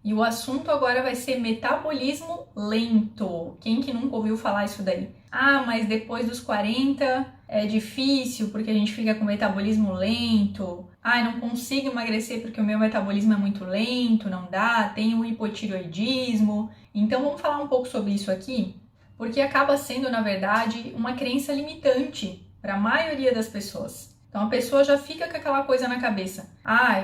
E o assunto agora vai ser metabolismo lento. Quem que nunca ouviu falar isso daí? Ah, mas depois dos 40 é difícil porque a gente fica com metabolismo lento. Ah, eu não consigo emagrecer porque o meu metabolismo é muito lento, não dá, tenho hipotireoidismo. Então vamos falar um pouco sobre isso aqui, porque acaba sendo, na verdade, uma crença limitante para a maioria das pessoas. Então a pessoa já fica com aquela coisa na cabeça.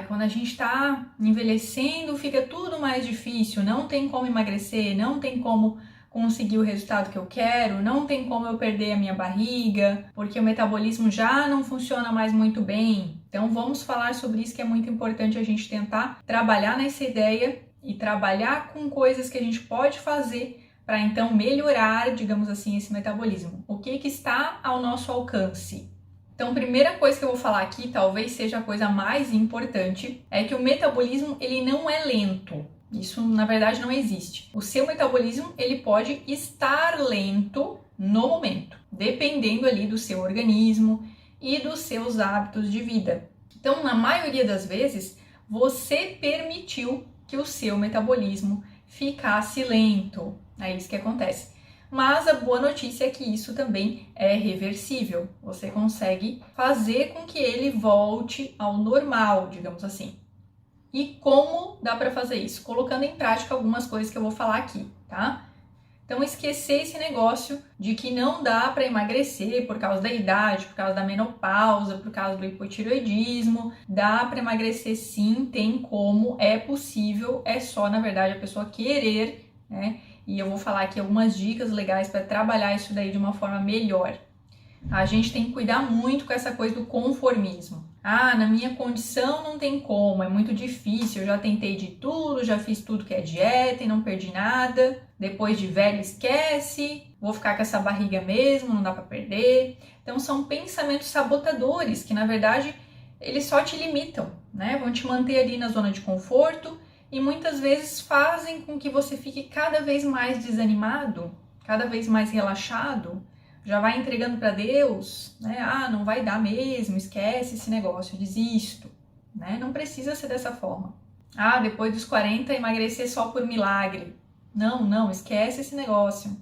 Quando a gente está envelhecendo, fica tudo mais difícil, não tem como emagrecer, não tem como conseguir o resultado que eu quero, não tem como eu perder a minha barriga, porque o metabolismo já não funciona mais muito bem. Então vamos falar sobre isso, que é muito importante a gente tentar trabalhar nessa ideia e trabalhar com coisas que a gente pode fazer para então melhorar, digamos assim, esse metabolismo. O que está ao nosso alcance? Então, a primeira coisa que eu vou falar aqui, talvez seja a coisa mais importante, é que o metabolismo ele não é lento. Isso, na verdade, não existe. O seu metabolismo ele pode estar lento no momento, dependendo ali do seu organismo e dos seus hábitos de vida. Então, na maioria das vezes, você permitiu que o seu metabolismo ficasse lento. É isso que acontece. Mas a boa notícia é que isso também é reversível. Você consegue fazer com que ele volte ao normal, digamos assim. E como dá para fazer isso? Colocando em prática algumas coisas que eu vou falar aqui, tá? Então, esquecer esse negócio de que não dá para emagrecer por causa da idade, por causa da menopausa, por causa do hipotireoidismo. Dá para emagrecer sim, tem como, é possível, é só, na verdade, a pessoa querer, né? E eu vou falar aqui algumas dicas legais para trabalhar isso daí de uma forma melhor. A gente tem que cuidar muito com essa coisa do conformismo. Na minha condição não tem como, é muito difícil, eu já tentei de tudo, já fiz tudo que é dieta e não perdi nada. Depois de velho esquece, vou ficar com essa barriga mesmo, não dá para perder. Então são pensamentos sabotadores que na verdade eles só te limitam, né? Vão te manter ali na zona de conforto. E muitas vezes fazem com que você fique cada vez mais desanimado, cada vez mais relaxado, já vai entregando para Deus, né? Não vai dar mesmo, esquece esse negócio, desisto, né? Não precisa ser dessa forma. Depois dos 40 emagrecer só por milagre. Não, esquece esse negócio.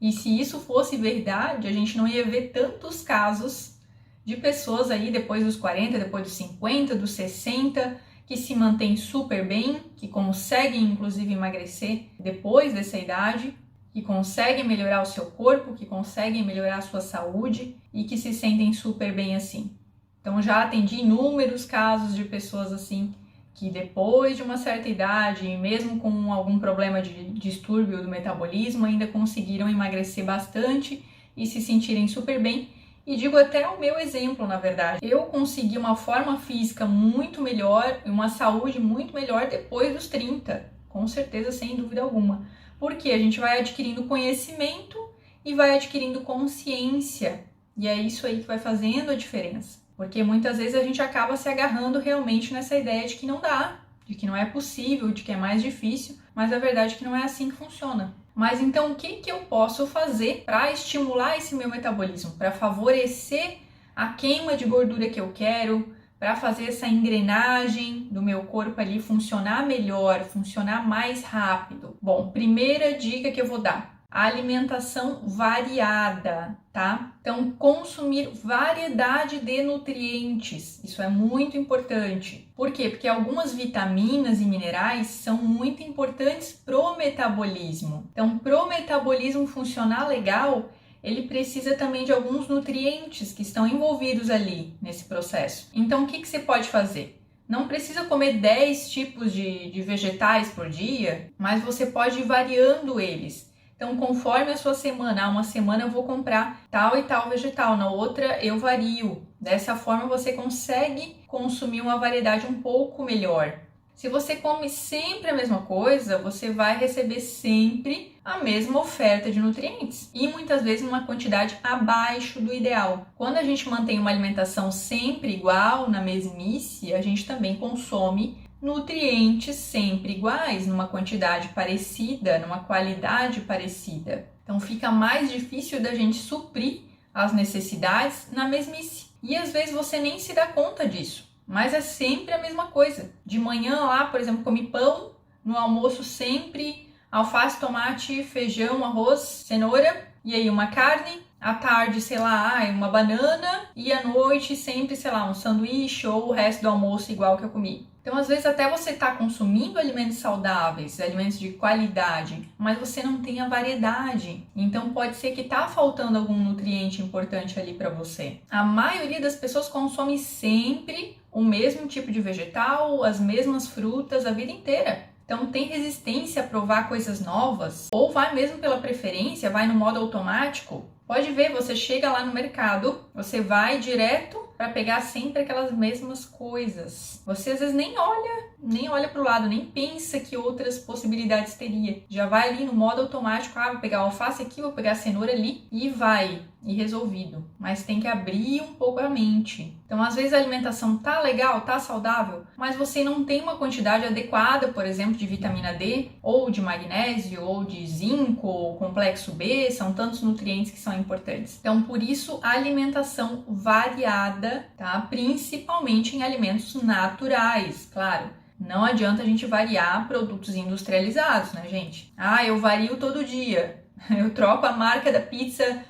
E se isso fosse verdade, a gente não ia ver tantos casos de pessoas aí depois dos 40, depois dos 50, dos 60, que se mantêm super bem, que conseguem inclusive emagrecer depois dessa idade, que conseguem melhorar o seu corpo, que conseguem melhorar a sua saúde e que se sentem super bem assim. Então já atendi inúmeros casos de pessoas assim, que depois de uma certa idade, mesmo com algum problema de distúrbio do metabolismo, ainda conseguiram emagrecer bastante e se sentirem super bem. E digo até o meu exemplo, na verdade. Eu consegui uma forma física muito melhor e uma saúde muito melhor depois dos 30, com certeza, sem dúvida alguma. Porque a gente vai adquirindo conhecimento e vai adquirindo consciência. E é isso aí que vai fazendo a diferença. Porque muitas vezes a gente acaba se agarrando realmente nessa ideia de que não dá, de que não é possível, de que é mais difícil, mas a verdade é que não é assim que funciona. Mas então o que eu posso fazer para estimular esse meu metabolismo, para favorecer a queima de gordura que eu quero, para fazer essa engrenagem do meu corpo ali funcionar melhor, funcionar mais rápido? Bom, primeira dica que eu vou dar: alimentação variada, tá? Então, consumir variedade de nutrientes, isso é muito importante. Por quê? Porque algumas vitaminas e minerais são muito importantes pro metabolismo. Então, pro metabolismo funcionar legal, ele precisa também de alguns nutrientes que estão envolvidos ali nesse processo. Então, o que você pode fazer? Não precisa comer 10 tipos de vegetais por dia, mas você pode ir variando eles. Então, conforme a sua semana, uma semana eu vou comprar tal e tal vegetal, na outra eu vario. Dessa forma você consegue consumir uma variedade um pouco melhor. Se você come sempre a mesma coisa, você vai receber sempre a mesma oferta de nutrientes e muitas vezes numa quantidade abaixo do ideal. Quando a gente mantém uma alimentação sempre igual, na mesmice, a gente também consome nutrientes sempre iguais, numa quantidade parecida, numa qualidade parecida. Então fica mais difícil da gente suprir as necessidades na mesmice. E às vezes você nem se dá conta disso, mas é sempre a mesma coisa. De manhã lá, por exemplo, comi pão, no almoço sempre alface, tomate, feijão, arroz, cenoura, e aí uma carne, à tarde, sei lá, uma banana, e à noite sempre, sei lá, um sanduíche ou o resto do almoço igual que eu comi. Então, às vezes, até você está consumindo alimentos saudáveis, alimentos de qualidade, mas você não tem a variedade. Então, pode ser que está faltando algum nutriente importante ali para você. A maioria das pessoas consome sempre o mesmo tipo de vegetal, as mesmas frutas a vida inteira. Então, tem resistência a provar coisas novas, ou vai mesmo pela preferência, vai no modo automático. Pode ver, você chega lá no mercado, você vai direto para pegar sempre aquelas mesmas coisas. Você às vezes nem olha para o lado, nem pensa que outras possibilidades teria. Já vai ali no modo automático, vou pegar a alface aqui, vou pegar a cenoura ali e vai. E resolvido. Mas tem que abrir um pouco a mente. Então, às vezes a alimentação tá legal, tá saudável, mas você não tem uma quantidade adequada, por exemplo, de vitamina D, ou de magnésio, ou de zinco, ou complexo B, são tantos nutrientes que são importantes. Então, por isso, a alimentação variada, tá? Principalmente em alimentos naturais, claro. Não adianta a gente variar produtos industrializados, né, gente? Eu vario todo dia. Eu troco a marca da pizza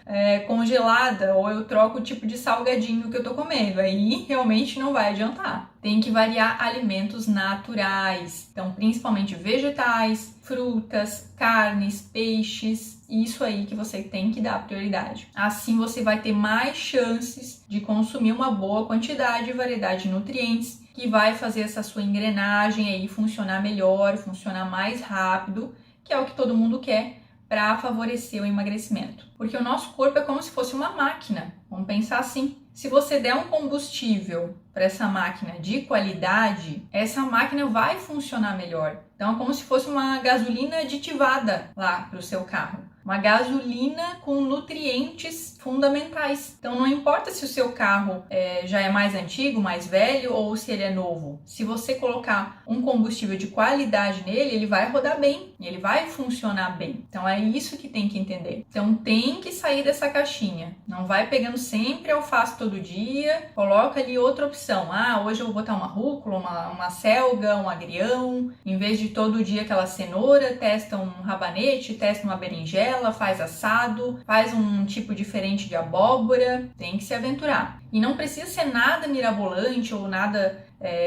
congelada, ou eu troco o tipo de salgadinho que eu tô comendo. Aí realmente não vai adiantar. Tem que variar alimentos naturais. Então, principalmente vegetais, frutas, carnes, peixes. Isso aí que você tem que dar prioridade. Assim você vai ter mais chances de consumir uma boa quantidade e variedade de nutrientes, que vai fazer essa sua engrenagem aí funcionar melhor, funcionar mais rápido, que é o que todo mundo quer, para favorecer o emagrecimento. Porque o nosso corpo é como se fosse uma máquina. Vamos pensar assim. Se você der um combustível para essa máquina de qualidade, essa máquina vai funcionar melhor. Então é como se fosse uma gasolina aditivada lá para o seu carro. Uma gasolina com nutrientes fundamentais. Então não importa se o seu carro já é mais antigo, mais velho ou se ele é novo. Se você colocar um combustível de qualidade nele, ele vai rodar bem, ele vai funcionar bem. Então é isso que tem que entender. Então tem que sair dessa caixinha. Não vai pegando sempre alface todo dia, coloca ali outra opção. Hoje eu vou botar uma rúcula, uma selga, um agrião. Em vez de todo dia aquela cenoura, testa um rabanete, testa uma berinjela, faz assado, faz um tipo diferente de abóbora. Tem que se aventurar. E não precisa ser nada mirabolante ou nada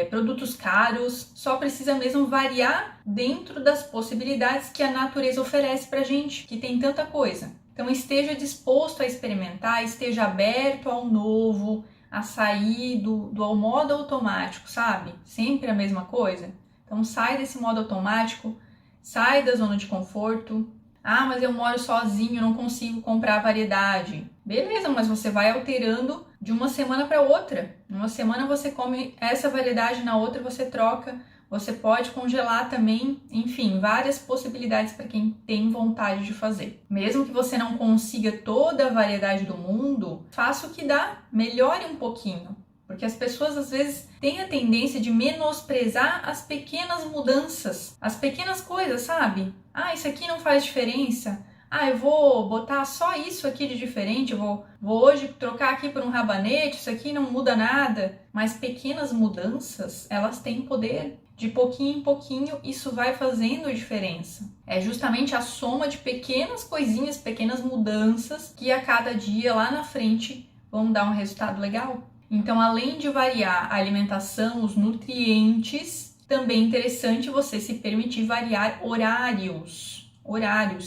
produtos caros, só precisa mesmo variar dentro das possibilidades que a natureza oferece pra gente, que tem tanta coisa. Então esteja disposto a experimentar, esteja aberto ao novo, a sair do modo automático, sabe? Sempre a mesma coisa. Então sai desse modo automático, sai da zona de conforto. Mas eu moro sozinho, não consigo comprar variedade. Beleza, mas você vai alterando de uma semana para outra. Numa semana você come essa variedade, na outra você troca. Você pode congelar também, enfim, várias possibilidades para quem tem vontade de fazer. Mesmo que você não consiga toda a variedade do mundo, faça o que dá, melhore um pouquinho. Porque as pessoas às vezes têm a tendência de menosprezar as pequenas mudanças, as pequenas coisas, sabe? Isso aqui não faz diferença. Eu vou botar só isso aqui de diferente, eu vou hoje trocar aqui por um rabanete, isso aqui não muda nada. Mas pequenas mudanças, elas têm poder. De pouquinho em pouquinho, isso vai fazendo diferença. É justamente a soma de pequenas coisinhas, pequenas mudanças, que a cada dia lá na frente vão dar um resultado legal. Então, além de variar a alimentação, os nutrientes, também é interessante você se permitir variar horários,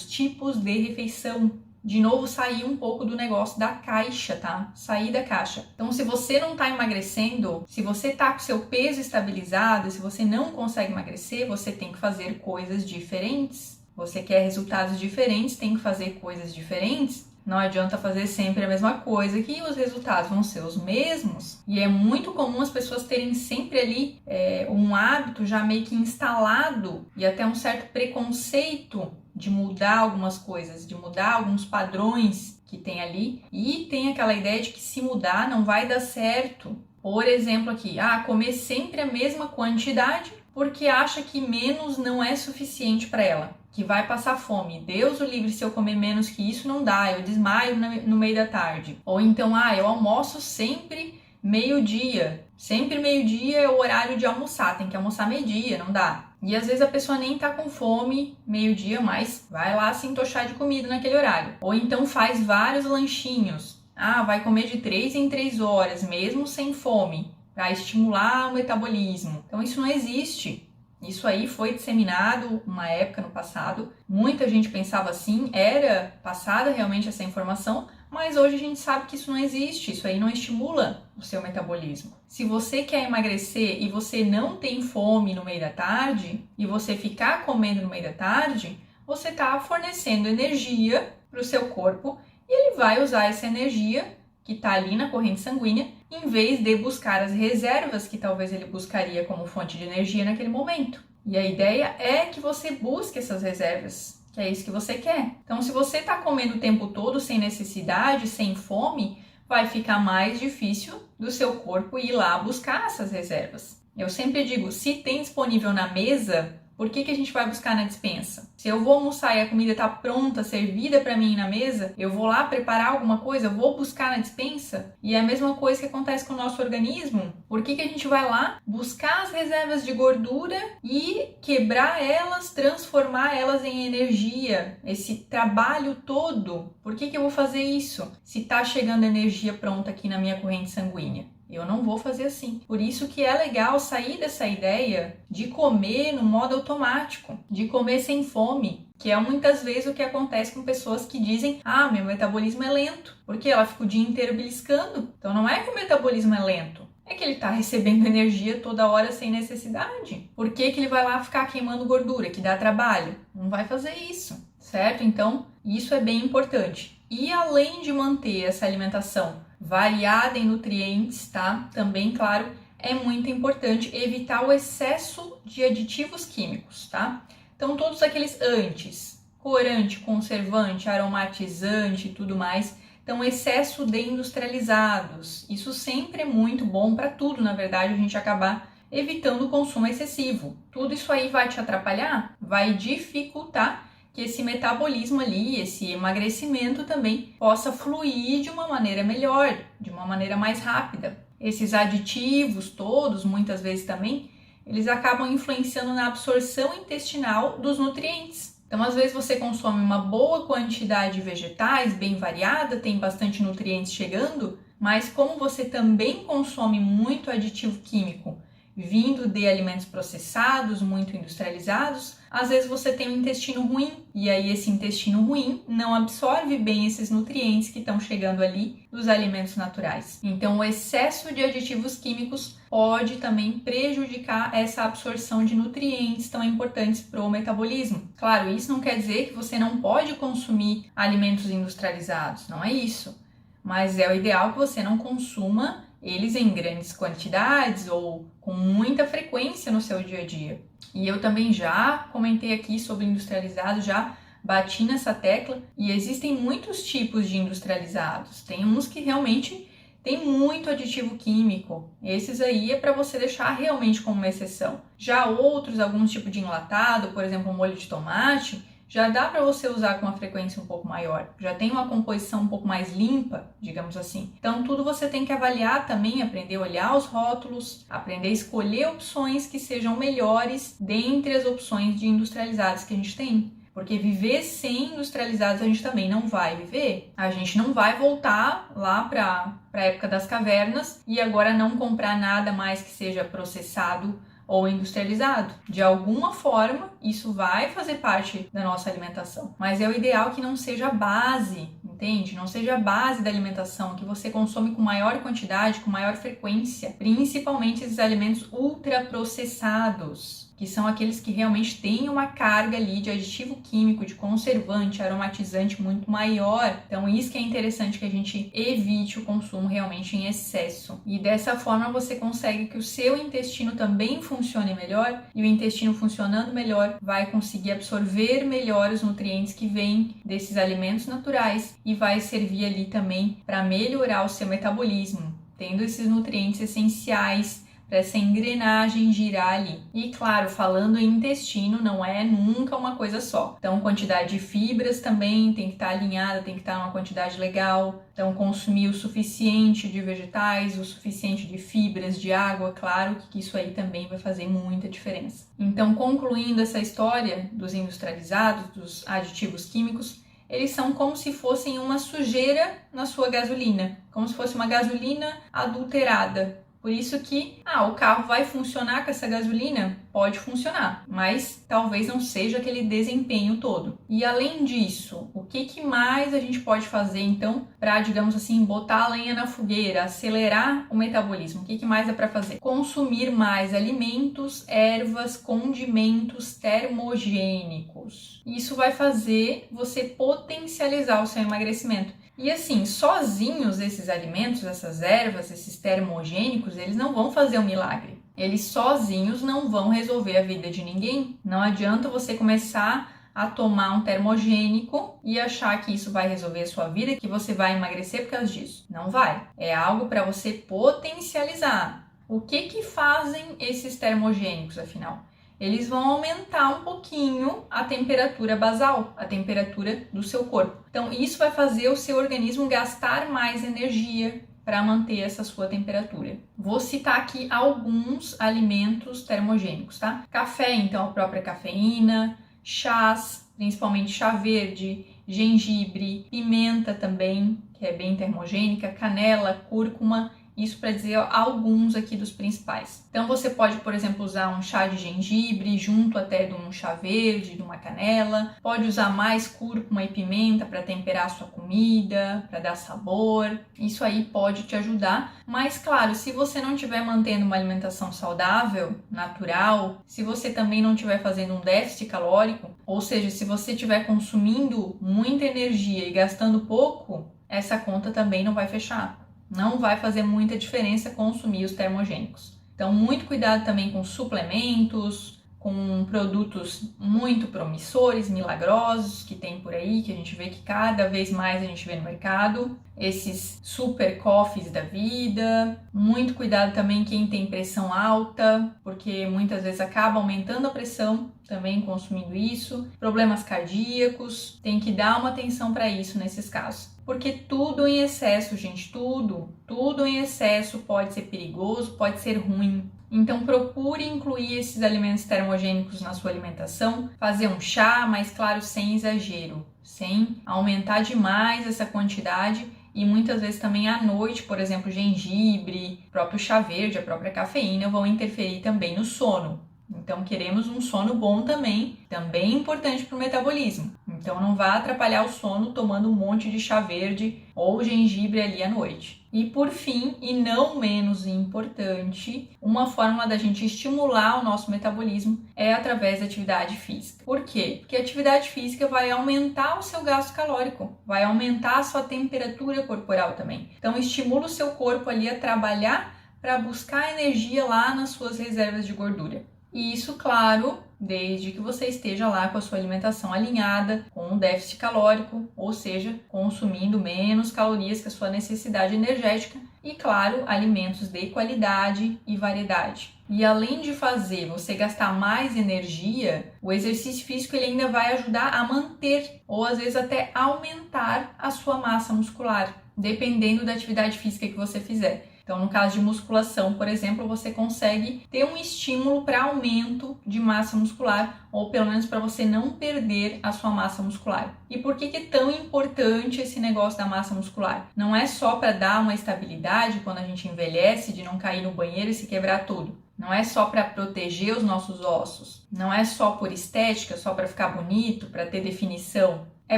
tipos de refeição. De novo, sair um pouco do negócio da caixa, tá? Sair da caixa. Então, se você não tá emagrecendo, se você tá com seu peso estabilizado, se você não consegue emagrecer, você tem que fazer coisas diferentes. Você quer resultados diferentes, tem que fazer coisas diferentes. Não adianta fazer sempre a mesma coisa, que os resultados vão ser os mesmos. E é muito comum as pessoas terem sempre ali um hábito já meio que instalado e até um certo preconceito de mudar algumas coisas, de mudar alguns padrões que tem ali. E tem aquela ideia de que se mudar não vai dar certo. Por exemplo aqui, comer sempre a mesma quantidade porque acha que menos não é suficiente para ela, que vai passar fome. Deus o livre, se eu comer menos que isso não dá, eu desmaio no meio da tarde. Ou então, eu almoço sempre meio-dia. Sempre meio-dia é o horário de almoçar, tem que almoçar meio-dia, não dá. E às vezes a pessoa nem tá com fome, meio-dia, mas vai lá se entochar de comida naquele horário. Ou então faz vários lanchinhos. Vai comer de 3 em 3 horas, mesmo sem fome, para estimular o metabolismo. Então isso não existe. Isso aí foi disseminado uma época no passado. Muita gente pensava assim, era passada realmente essa informação, mas hoje a gente sabe que isso não existe, isso aí não estimula o seu metabolismo. Se você quer emagrecer e você não tem fome no meio da tarde, e você ficar comendo no meio da tarde, você está fornecendo energia para o seu corpo e ele vai usar essa energia que está ali na corrente sanguínea, em vez de buscar as reservas que talvez ele buscaria como fonte de energia naquele momento. E a ideia é que você busque essas reservas, que é isso que você quer. Então, se você está comendo o tempo todo sem necessidade, sem fome, vai ficar mais difícil do seu corpo ir lá buscar essas reservas. Eu sempre digo, se tem disponível na mesa, por que a gente vai buscar na despensa? Se eu vou almoçar e a comida está pronta, servida para mim na mesa, eu vou lá preparar alguma coisa, eu vou buscar na despensa? E é a mesma coisa que acontece com o nosso organismo. Por que a gente vai lá buscar as reservas de gordura e quebrar elas, transformar elas em energia? Esse trabalho todo, por que eu vou fazer isso? Se está chegando energia pronta aqui na minha corrente sanguínea. Eu não vou fazer assim. Por isso que é legal sair dessa ideia de comer no modo automático, de comer sem fome, que é muitas vezes o que acontece com pessoas que dizem: meu metabolismo é lento, porque ela fica o dia inteiro beliscando. Então não é que o metabolismo é lento, é que ele está recebendo energia toda hora sem necessidade. Por que ele vai lá ficar queimando gordura, que dá trabalho? Não vai fazer isso, certo? Então isso é bem importante. E além de manter essa alimentação variada em nutrientes, tá? Também, claro, é muito importante evitar o excesso de aditivos químicos, tá? Então, todos aqueles antes, corante, conservante, aromatizante e tudo mais, então excesso de industrializados. Isso sempre é muito bom para tudo, na verdade, a gente acabar evitando o consumo excessivo. Tudo isso aí vai te atrapalhar, vai dificultar que esse metabolismo ali, esse emagrecimento também possa fluir de uma maneira melhor, de uma maneira mais rápida. Esses aditivos todos, muitas vezes também, eles acabam influenciando na absorção intestinal dos nutrientes. Então, às vezes você consome uma boa quantidade de vegetais, bem variada, tem bastante nutrientes chegando, mas como você também consome muito aditivo químico vindo de alimentos processados, muito industrializados, às vezes você tem um intestino ruim, e aí esse intestino ruim não absorve bem esses nutrientes que estão chegando ali dos alimentos naturais. Então, o excesso de aditivos químicos pode também prejudicar essa absorção de nutrientes tão importantes para o metabolismo. Claro, isso não quer dizer que você não pode consumir alimentos industrializados, não é isso. Mas é o ideal que você não consuma eles em grandes quantidades ou com muita frequência no seu dia a dia. E eu também já comentei aqui sobre industrializados, já bati nessa tecla, e existem muitos tipos de industrializados. Tem uns que realmente tem muito aditivo químico. Esses aí é para você deixar realmente como uma exceção. Já outros, alguns tipos de enlatado, por exemplo, um molho de tomate, já dá para você usar com uma frequência um pouco maior. Já tem uma composição um pouco mais limpa, digamos assim. Então, tudo você tem que avaliar também, aprender a olhar os rótulos, aprender a escolher opções que sejam melhores dentre as opções de industrializados que a gente tem. Porque viver sem industrializados a gente também não vai viver. A gente não vai voltar lá para a época das cavernas e agora não comprar nada mais que seja processado ou industrializado. De alguma forma, isso vai fazer parte da nossa alimentação. Mas é o ideal que não seja a base, entende? Não seja a base da alimentação, que você consome com maior quantidade, com maior frequência, principalmente esses alimentos ultraprocessados, que são aqueles que realmente têm uma carga ali de aditivo químico, de conservante, aromatizante muito maior. Então, isso que é interessante, que a gente evite o consumo realmente em excesso. E dessa forma você consegue que o seu intestino também funcione melhor, e o intestino funcionando melhor vai conseguir absorver melhor os nutrientes que vêm desses alimentos naturais e vai servir ali também para melhorar o seu metabolismo, tendo esses nutrientes essenciais para essa engrenagem girar ali. E claro, falando em intestino, não é nunca uma coisa só. Então, quantidade de fibras também tem que estar alinhada, tem que estar numa quantidade legal. Então, consumir o suficiente de vegetais, o suficiente de fibras, de água, claro que isso aí também vai fazer muita diferença. Então, concluindo essa história dos industrializados, dos aditivos químicos, eles são como se fossem uma sujeira na sua gasolina, como se fosse uma gasolina adulterada. Por isso que, o carro vai funcionar com essa gasolina? Pode funcionar, mas talvez não seja aquele desempenho todo. E além disso, o que mais a gente pode fazer então para, digamos assim, botar a lenha na fogueira, acelerar o metabolismo? O que mais dá para fazer? Consumir mais alimentos, ervas, condimentos termogênicos. Isso vai fazer você potencializar o seu emagrecimento. E assim, sozinhos esses alimentos, essas ervas, esses termogênicos, eles não vão fazer um milagre. Eles sozinhos não vão resolver a vida de ninguém. Não adianta você começar a tomar um termogênico e achar que isso vai resolver a sua vida, que você vai emagrecer por causa disso. Não vai. É algo para você potencializar. O que fazem esses termogênicos, afinal? Eles vão aumentar um pouquinho a temperatura basal, a temperatura do seu corpo. Então, isso vai fazer o seu organismo gastar mais energia para manter essa sua temperatura. Vou citar aqui alguns alimentos termogênicos, tá? Café, então, a própria cafeína, chás, principalmente chá verde, gengibre, pimenta também, que é bem termogênica, canela, cúrcuma. Isso para dizer alguns aqui dos principais. Então você pode, por exemplo, usar um chá de gengibre junto até de um chá verde, de uma canela. Pode usar mais cúrcuma e pimenta para temperar a sua comida, para dar sabor. Isso aí pode te ajudar. Mas claro, se você não estiver mantendo uma alimentação saudável, natural, se você também não estiver fazendo um déficit calórico, ou seja, se você estiver consumindo muita energia e gastando pouco, essa conta também não vai fechar. Não vai fazer muita diferença consumir os termogênicos. Então, muito cuidado também com suplementos, com produtos muito promissores, milagrosos que tem por aí, que a gente vê que cada vez mais a gente vê no mercado. Esses super coffees da vida. Muito cuidado também quem tem pressão alta, porque muitas vezes acaba aumentando a pressão também consumindo isso. Problemas cardíacos, tem que dar uma atenção para isso nesses casos. Porque tudo em excesso, gente, tudo em excesso pode ser perigoso, pode ser ruim. Então procure incluir esses alimentos termogênicos na sua alimentação, fazer um chá, mas claro, sem exagero, sem aumentar demais essa quantidade. E muitas vezes também à noite, por exemplo, gengibre, próprio chá verde, a própria cafeína vão interferir também no sono. Então queremos um sono bom também importante para o metabolismo. Então não vá atrapalhar o sono tomando um monte de chá verde ou gengibre ali à noite. E por fim, e não menos importante, uma forma da gente estimular o nosso metabolismo é através da atividade física. Por quê? Porque a atividade física vai aumentar o seu gasto calórico, vai aumentar a sua temperatura corporal também. Então estimula o seu corpo ali a trabalhar para buscar energia lá nas suas reservas de gordura. E isso, claro, desde que você esteja lá com a sua alimentação alinhada, com um déficit calórico, ou seja, consumindo menos calorias que a sua necessidade energética e, claro, alimentos de qualidade e variedade. E além de fazer você gastar mais energia, o exercício físico ele ainda vai ajudar a manter ou às vezes até aumentar a sua massa muscular, dependendo da atividade física que você fizer. Então, no caso de musculação, por exemplo, você consegue ter um estímulo para aumento de massa muscular, ou pelo menos para você não perder a sua massa muscular. E por que é tão importante esse negócio da massa muscular? Não é só para dar uma estabilidade quando a gente envelhece, de não cair no banheiro e se quebrar tudo. Não é só para proteger os nossos ossos. Não é só por estética, só para ficar bonito, para ter definição. É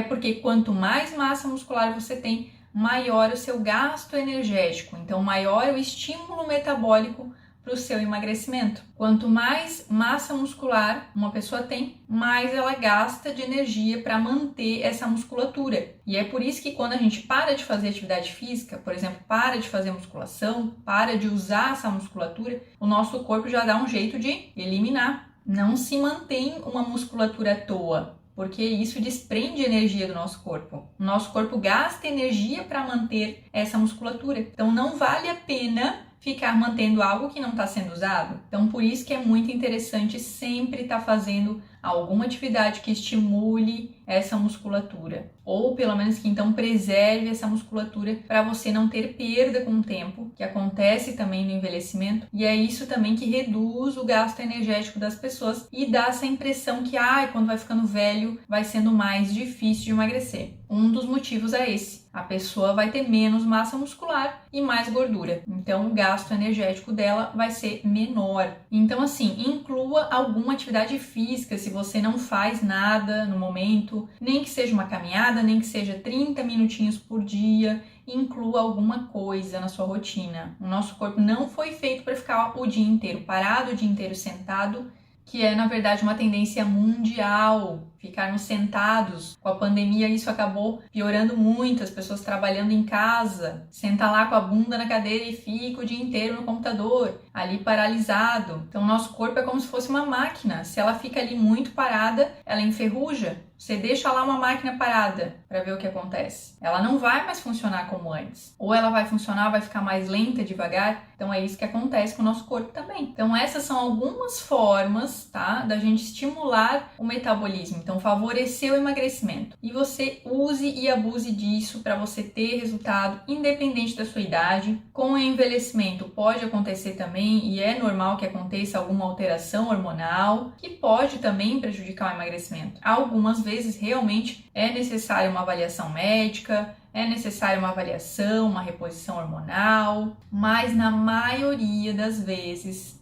porque quanto mais massa muscular você tem, maior o seu gasto energético, então maior o estímulo metabólico para o seu emagrecimento. Quanto mais massa muscular uma pessoa tem, mais ela gasta de energia para manter essa musculatura. E é por isso que quando a gente para de fazer atividade física, por exemplo, para de fazer musculação, para de usar essa musculatura, o nosso corpo já dá um jeito de eliminar. Não se mantém uma musculatura à toa, porque isso desprende energia do nosso corpo. O nosso corpo gasta energia para manter essa musculatura. Então não vale a pena ficar mantendo algo que não está sendo usado. Então, por isso que é muito interessante sempre estar fazendo alguma atividade que estimule essa musculatura, ou pelo menos que então preserve essa musculatura para você não ter perda com o tempo, que acontece também no envelhecimento, e é isso também que reduz o gasto energético das pessoas e dá essa impressão que quando vai ficando velho vai sendo mais difícil de emagrecer. Um dos motivos é esse. A pessoa vai ter menos massa muscular e mais gordura. Então, o gasto energético dela vai ser menor. Então, assim, inclua alguma atividade física se você não faz nada no momento, nem que seja uma caminhada, nem que seja 30 minutinhos por dia. Inclua alguma coisa na sua rotina. O nosso corpo não foi feito para ficar o dia inteiro parado, o dia inteiro sentado, que é, na verdade, uma tendência mundial, ficarmos sentados. Com a pandemia, isso acabou piorando muito, as pessoas trabalhando em casa, senta lá com a bunda na cadeira e fica o dia inteiro no computador, ali paralisado. Então, o nosso corpo é como se fosse uma máquina. Se ela fica ali muito parada, ela enferruja. Você deixa lá uma máquina parada para ver o que acontece. Ela não vai mais funcionar como antes. Ou ela vai funcionar, vai ficar mais lenta, devagar. Então é isso que acontece com o nosso corpo também. Então essas são algumas formas, tá, da gente estimular o metabolismo. Então favorecer o emagrecimento. E você use e abuse disso para você ter resultado independente da sua idade. Com o envelhecimento pode acontecer também, e é normal que aconteça alguma alteração hormonal, que pode também prejudicar o emagrecimento. Algumas vezes realmente é necessária uma avaliação médica, é necessária uma avaliação, uma reposição hormonal, mas na maioria das vezes,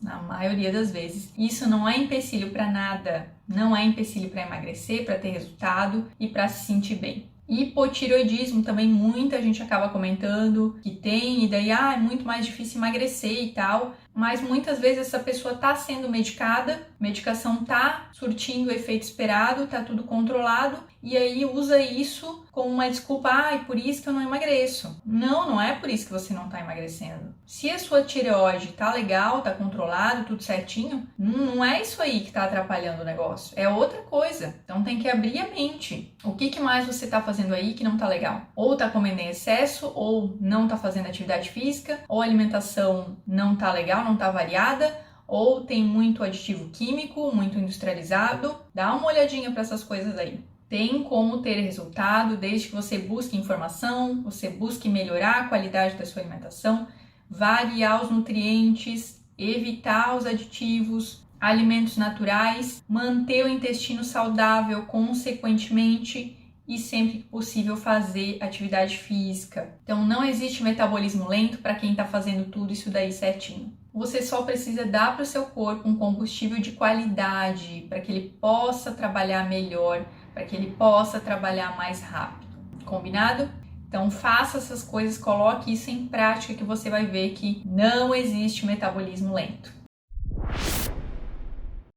isso não é empecilho para nada, não é empecilho para emagrecer, para ter resultado e para se sentir bem. Hipotireoidismo também muita gente acaba comentando que tem, e daí é muito mais difícil emagrecer e tal, mas muitas vezes essa pessoa está sendo medicada, medicação está surtindo o efeito esperado, está tudo controlado, e aí usa isso como uma desculpa, é por isso que eu não emagreço. Não, não é por isso que você não está emagrecendo. Se a sua tireoide está legal, está controlado, tudo certinho, não é isso aí que está atrapalhando o negócio, é outra coisa. Então tem que abrir a mente. O que mais você está fazendo aí que não está legal? Ou está comendo em excesso, ou não está fazendo atividade física, ou a alimentação não está legal, não está variada, ou tem muito aditivo químico, muito industrializado. Dá uma olhadinha para essas coisas aí. Tem como ter resultado desde que você busque informação, você busque melhorar a qualidade da sua alimentação, variar os nutrientes, evitar os aditivos, alimentos naturais, manter o intestino saudável consequentemente e sempre que possível fazer atividade física. Então não existe metabolismo lento para quem está fazendo tudo isso daí certinho. Você só precisa dar para o seu corpo um combustível de qualidade para que ele possa trabalhar melhor, para que ele possa trabalhar mais rápido. Combinado? Então faça essas coisas, coloque isso em prática que você vai ver que não existe metabolismo lento.